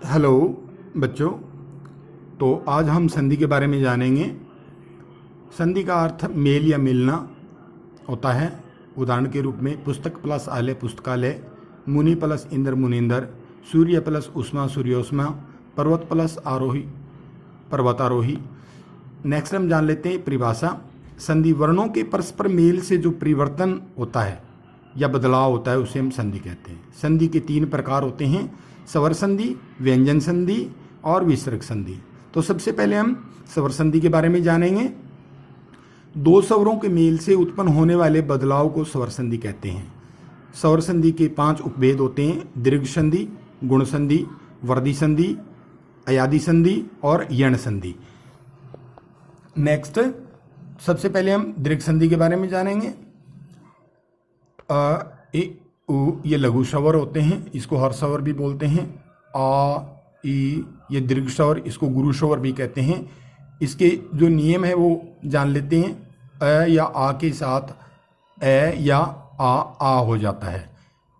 Hello बच्चों। तो आज हम संधि के बारे में जानेंगे। संधि का अर्थ मेल या मिलना होता है। उदाहरण के रूप में पुस्तक प्लस आलय पुस्तकालय, मुनि प्लस इंद्र मुनिंदर, सूर्य प्लस उष्मा सूर्योष्मा, पर्वत प्लस आरोही पर्वतारोही। नेक्स्ट हम जान लेते हैं परिभाषा। संधि वर्णों के परस्पर मेल से जो परिवर्तन होता है या बदलाव होता है उसे हम संधि कहते हैं। संधि के 3 प्रकार होते हैं: स्वर संधि, व्यंजन संधि और विसर्ग संधि। तो सबसे पहले हम स्वर संधि के बारे में जानेंगे। 2 स्वरों के मेल से उत्पन्न होने वाले बदलाव को स्वर संधि कहते हैं। स्वर संधि के 5 उपभेद होते हैं: दीर्घ संधि, गुण संधि, वर्धी संधि, अयादि संधि और यण संधि। नेक्स्ट सबसे पहले हम दीर्घ संधि के बारे में जानेंगे। ए उ ये लघु स्वर होते हैं, इसको हर स्वर भी बोलते हैं। आ ई ये दीर्घ स्वर, इसको गुरु स्वर भी कहते हैं। इसके जो नियम है वो जान लेते हैं। अ या आ के साथ ए या आ हो जाता है।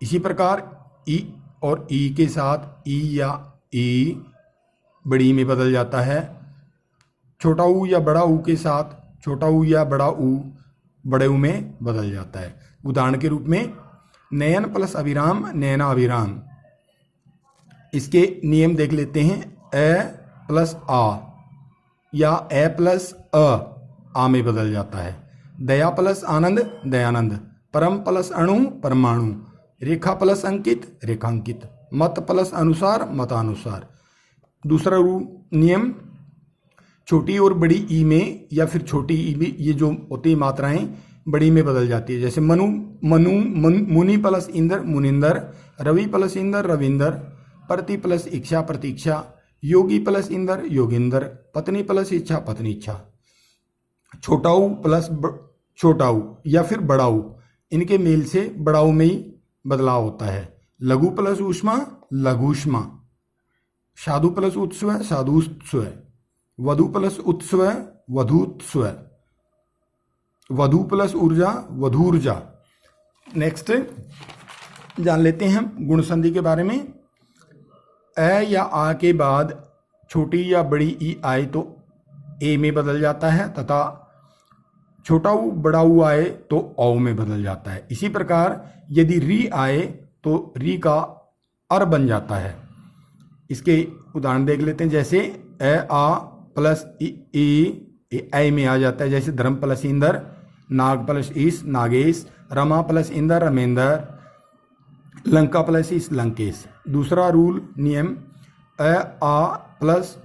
इसी प्रकार ई और ई के साथ ई या ई बड़ी में बदल जाता है। छोटा ऊ या बड़ा ऊ के साथ छोटा ऊ या बड़ा ऊ बड़े ऊ में बदल जाता है। उदाहरण के रूप में नयन प्लस अभिराम, नैना अभिराम। इसके नियम देख लेते हैं। ए प्लस आ या ए प्लस आ में बदल जाता है। दया प्लस आनंद, दयानंद। परम प्लस अणु, परमाणु। रेखा प्लस अंकित, रेखांकित। मत प्लस अनुसार, मतानुसार। दूसरा नियम छोटी और बड़ी ई में या फिर छोटी ई में ये जो होती है मात्राएं बड़ी में बदल जाती है। जैसे मुनि प्लस इंद्र, मुनिंदर। रवि प्लस इंद्र, रविंदर। प्रति प्लस इच्छा, प्रतीक्षा। योगी प्लस इंद्र, योगिंदर। पत्नी प्लस इच्छा, पत्नी इच्छा। छोटाऊ प्लस छोटाऊ या फिर बड़ाऊ, इनके मेल से बड़ाऊ में ही बदलाव होता है। लघु प्लस ऊष्मा, लघुष्मा। साधु प्लस उत्स्व, साधुस्व। वधु प्लस उत्स्व, वधुत्स्व। वधु प्लस ऊर्जा, वधूर्जा। नेक्स्ट जान लेते हैं हम गुण संधि के बारे में। ए या आ के बाद छोटी या बड़ी ई आए तो ए में बदल जाता है तथा छोटा ऊ बड़ा ऊ आए तो औ में बदल जाता है। इसी प्रकार यदि री आए तो री का अर बन जाता है। इसके उदाहरण देख लेते हैं। जैसे ए आ प्लस ई ए में आ जाता है। जैसे धर्म प्लस इंदर, नाग प्लस ईस, नागेश। रमा प्लस इंदर, रमेंदर। लंका प्लस ईस, लंकेश। दूसरा नियम अ आ प्लस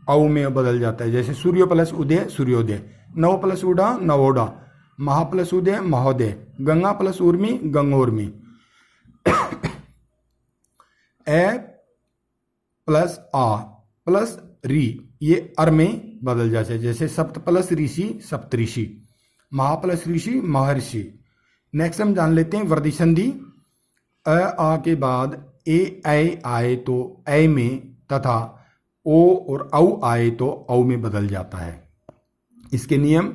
औ में बदल जाता है। जैसे सूर्य प्लस उदय, सूर्योदय। नव प्लस उड़ा, नवोडा। महा प्लस उदय, महोदय। गंगा प्लस उर्मी, गंगोर्मी। ए प्लस आ प्लस री ये अर में बदल जाता है। जैसे सप्त प्लस ऋषि, सप्तऋषि। महा प्लस ऋषि, महर्षि। नेक्स्ट हम जान लेते हैं वर्धी संधि। अ आ के बाद ए आए तो ए में तथा ओ और औ आए तो औ में बदल जाता है। इसके नियम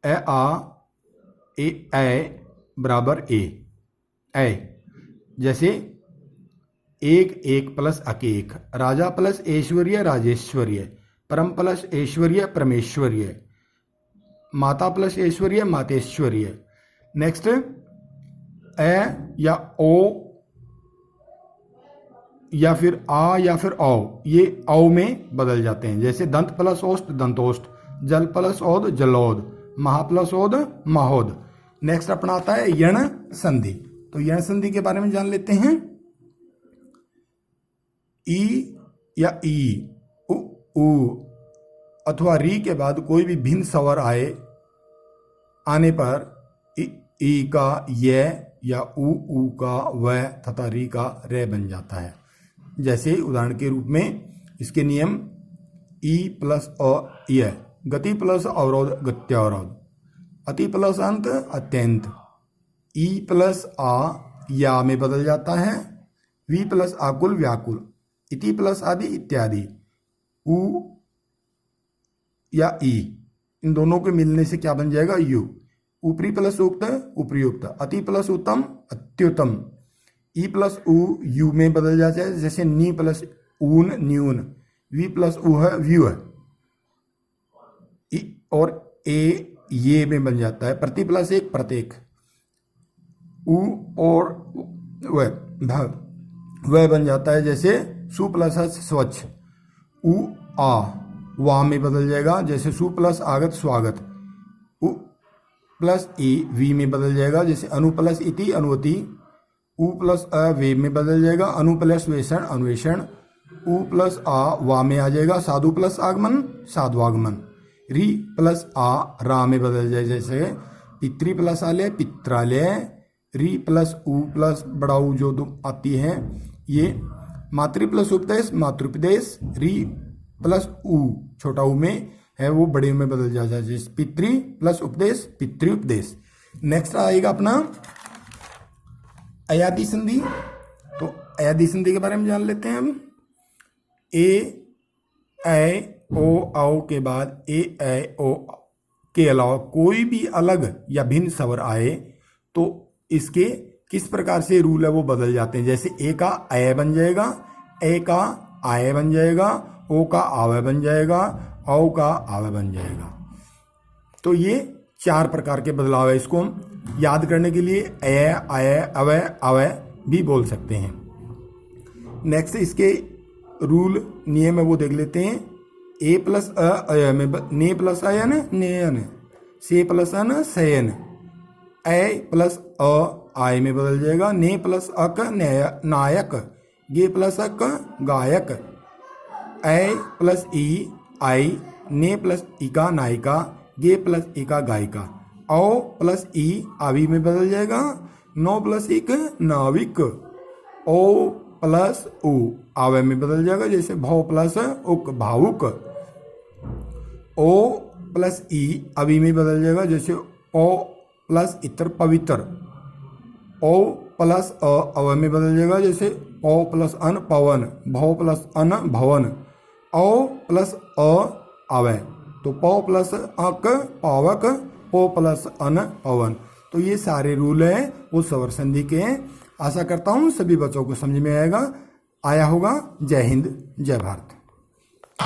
ए आ ए बराबर ए। जैसे एक एक प्लस अकेक। राजा प्लस ऐश्वर्य, राजेश्वर्य। परम प्लस ऐश्वर्य, परमेश्वर्य। माता प्लस ऐश्वर्य, मातेश्वर्य। नेक्स्ट ए या ओ या फिर आ या फिर औ ये औ में बदल जाते हैं। जैसे दंत प्लस ओष्ठ, दंतोष्ठ। जल प्लस औद, जलोद। महा प्लस ओद, महोद। नेक्स्ट अपना आता है यण संधि। तो यण संधि के बारे में जान लेते हैं। ई या ई उ अथवा री के बाद कोई भी भिन्न स्वर आने पर ई का य या उ का व तथा री का रे बन जाता है। जैसे उदाहरण के रूप में इसके नियम ई प्लस य। गति प्लस अवरोध, गत्यावरोध। अति प्लस अंत, अत्यंत। ई प्लस आ या में बदल जाता है। वी प्लस आकुल, व्याकुल। इति प्लस आदि, इत्यादि। उ या ई इन दोनों के मिलने से क्या बन जाएगा? यू। ऊपरी प्लस उक्त, उपयुक्त। अति प्लस उत्तम, अत्युत्तम। ई प्लस ऊ यू में बदल जाता है, जैसे नी प्लस ऊन न्यून, वी प्लस ऊ है व्यू है, और ए ये में बन जाता है प्रति प्लस एक प्रत्येक, ऊ और वह बन जाता है जैसे सु प्लस स्वच्छ, ऊ आ वा में बदल जाएगा जैसे सु प्लस आगत स्वागत, उ प्लस ई वी में बदल जाएगा जैसे अनु प्लस इति अनुवति, उ प्लस अ वे में बदल जाएगा अनु प्लस वेषण अन्वेषण, उ प्लस आ वा में आ जाएगा साधु प्लस आगमन साधुआगमन, री प्लस आ रा में बदल जाए जैसे पितृ प्लस आलय पित्रालय, री प्लस उ प्लस बड़ा उ जो आती है ये मातृ प्लस उपदेश मातृपदेश, री प्लस उ छोटा उ में है वो बड़े में बदल जाता है जैसे पितृ प्लस उपदेश पितृपदेश। नेक्स्ट आएगा अपना अयादी संधि। तो अयादी संधि के बारे में जान लेते हैं हम। ए ओ औ के बाद ए ओ के अलावा कोई भी अलग या भिन्न स्वर आए तो इसके किस प्रकार से रूल है वो बदल जाते हैं। जैसे ए का अय बन जाएगा, ए का आय बन जाएगा, ओ का आवय बन जाएगा, औ का आवय बन जाएगा। तो ये 4 प्रकार के बदलाव है। इसको हम याद करने के लिए अय आय अवय अवय भी बोल सकते हैं। नेक्स्ट इसके रूल नियम है वो देख लेते हैं। ए प्लस अय में ने प्लस अयन नेयन, से प्लस अन सयन, ए प्लस अ आय में बदल जाएगा, ने प्लस अक नायक, गे प्लस अक गायक, ए प्लस ई आई, ने प्लस इका नायिका, गे प्लस इका गायिका, औ प्लस ई आवी में बदल जाएगा, नो प्लस इक नाविक, ओ प्लस उ आवे में बदल जाएगा जैसे भौ प्लस उक भावुक, ओ प्लस ई अवी में बदल जाएगा जैसे ओ प्लस इतर पवित्र, ओ प्लस अ अव में बदल जाएगा जैसे ओ प्लस अन पवन, भौ प्लस अन भवन, ओ प्लस अ अवय, तो पौ प्लस अक पावक, पो प्लस अन पवन। तो ये सारे रूल हैं वो स्वर संधि के हैं। आशा करता हूँ सभी बच्चों को समझ में आया होगा। जय हिंद जय भारत।